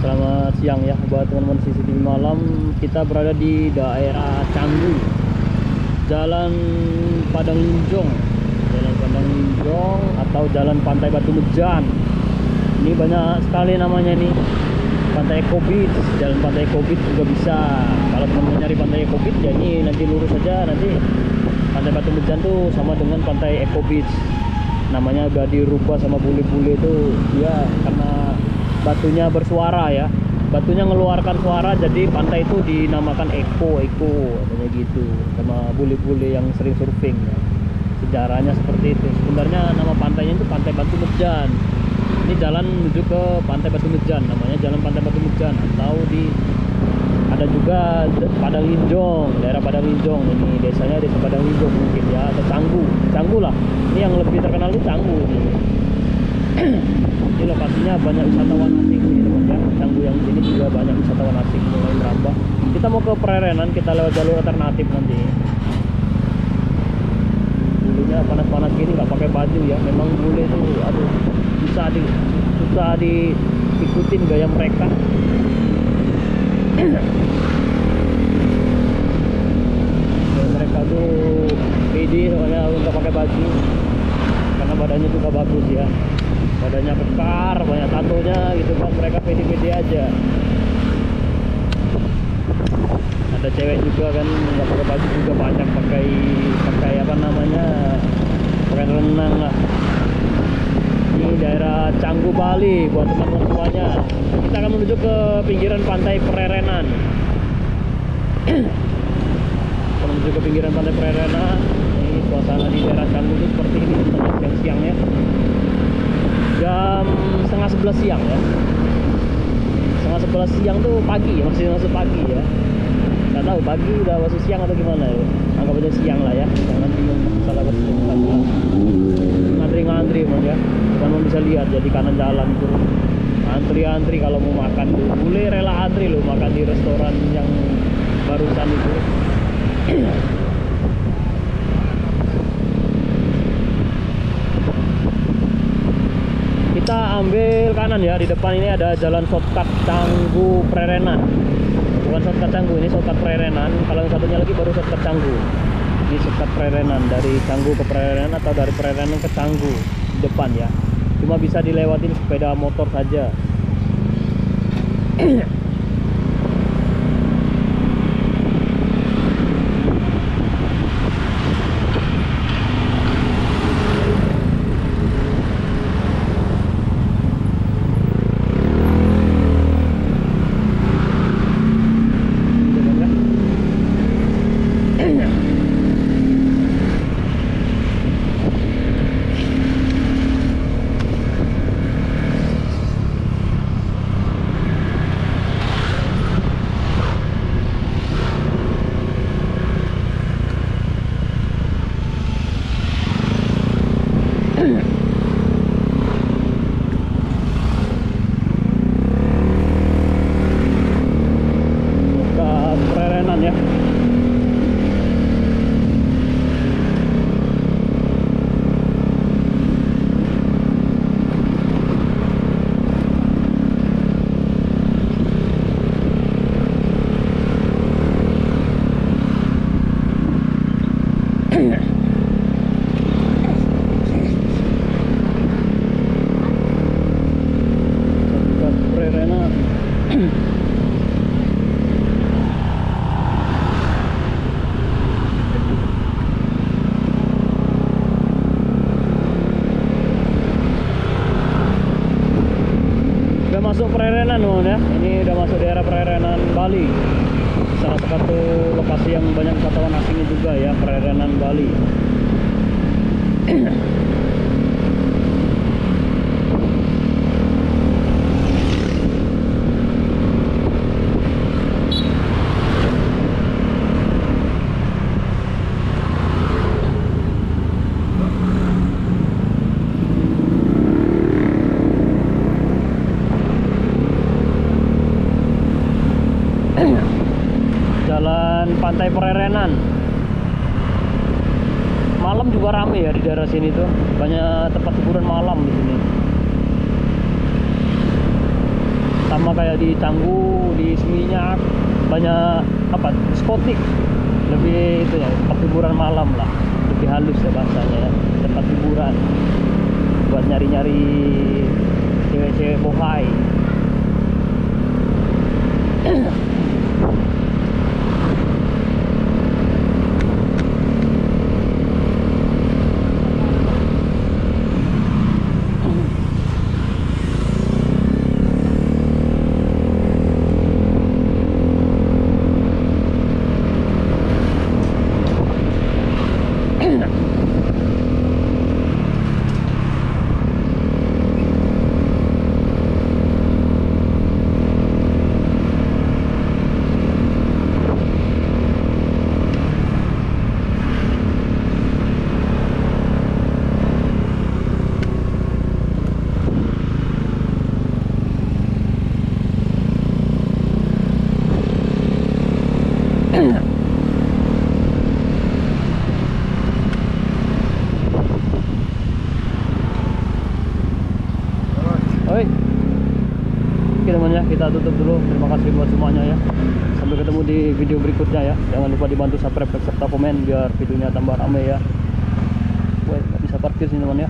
Selamat siang ya buat teman-teman CCTV malam. Kita berada di daerah Canggu, Jalan Padang Linjong, Jalan Padang Linjong atau Jalan Pantai Batu Mejan. Ini banyak sekali namanya nih. Pantai Eco Beach, Jalan Pantai Eco Beach juga bisa. Kalau teman-teman nyari Pantai Eco Beach ya ini nanti lurus aja, nanti Pantai Batu Mejan tuh sama dengan Pantai Eco Beach. Namanya udah dirubah sama bule-bule tuh ya, karena batunya bersuara ya, batunya ngeluarkan suara, jadi pantai itu dinamakan Eco katanya gitu sama bule-bule yang sering surfing ya. Sejarahnya seperti itu. Sebenarnya nama pantainya itu Pantai Batu Mejan. Ini jalan menuju ke Pantai Batu Mejan, namanya Jalan Pantai Batu Mejan, atau ada juga Padang Linjong, daerah Padang Linjong. Ini desanya desa Padang Linjong mungkin ya, atau Canggu lah. Ini yang lebih terkenal itu Canggu ini. Ini lokasinya banyak wisatawan asing nih teman ya. Canggu yang sini juga banyak wisatawan asing mulai merambah. Kita mau ke Prerenan, kita lewat jalur alternatif nanti. Bulunya panas-panas gini nggak pakai baju ya. Memang bule itu aduh susah diikutin gaya mereka. Mereka tuh pede soalnya nggak pakai baju karena badannya juga bagus ya. Badannya kekar, banyak tatonya gitu kan, mereka pede-pede aja. Ada cewek juga kan nggak pakai baju juga banyak, pakai apa namanya, pakai renang lah. Ini daerah Canggu Bali buat teman-teman semuanya. Kita akan menuju ke pinggiran pantai Prerenan. Menuju ke pinggiran pantai Prerenan. Ini suasana di daerah Canggu itu seperti ini siang-siang ya. Jam 10:30 siang ya. 10:30 siang tuh pagi ya, masih masuk pagi ya. Nggak tahu pagi udah masuk siang atau gimana ya. Anggap aja siang lah ya, jangan bingung salah betul. Ngantri mas ya, teman-teman bisa lihat jadi kanan jalan itu antri kalau mau makan tuh. Boleh rela antri loh makan di restoran yang barusan itu. Kita ambil kanan ya, di depan ini ada jalan shortcut Canggu Prerenan. Bukan shortcut Canggu, ini shortcut Prerenan. Kalau yang satunya lagi baru shortcut Canggu. Ini shortcut Prerenan, dari Canggu ke Prerenan atau dari Prerenan ke Canggu di depan ya. Cuma bisa dilewatin sepeda motor saja. Masuk Prerenan ya. Ini udah masuk daerah Prerenan Bali. Salah satu lokasi yang banyak wisatawan asing juga ya, Prerenan Bali. Jalan Pantai Prerenan. Malam juga rame ya di daerah sini tuh. Banyak tempat hiburan malam di sini. sama kayak di Canggu, di Seminyak, banyak apa diskotik, lebih itu ya, tempat hiburan malam lah, lebih halus ya bahasanya ya, tempat hiburan buat nyari-nyari cewek-cewek bohai. Oi. Oke teman ya, kita tutup dulu. Terima kasih buat semuanya ya. Sampai ketemu di video berikutnya ya. Jangan lupa dibantu subscribe serta komen biar videonya tambah ramai ya. Woi, nggak bisa parkir sih teman ya.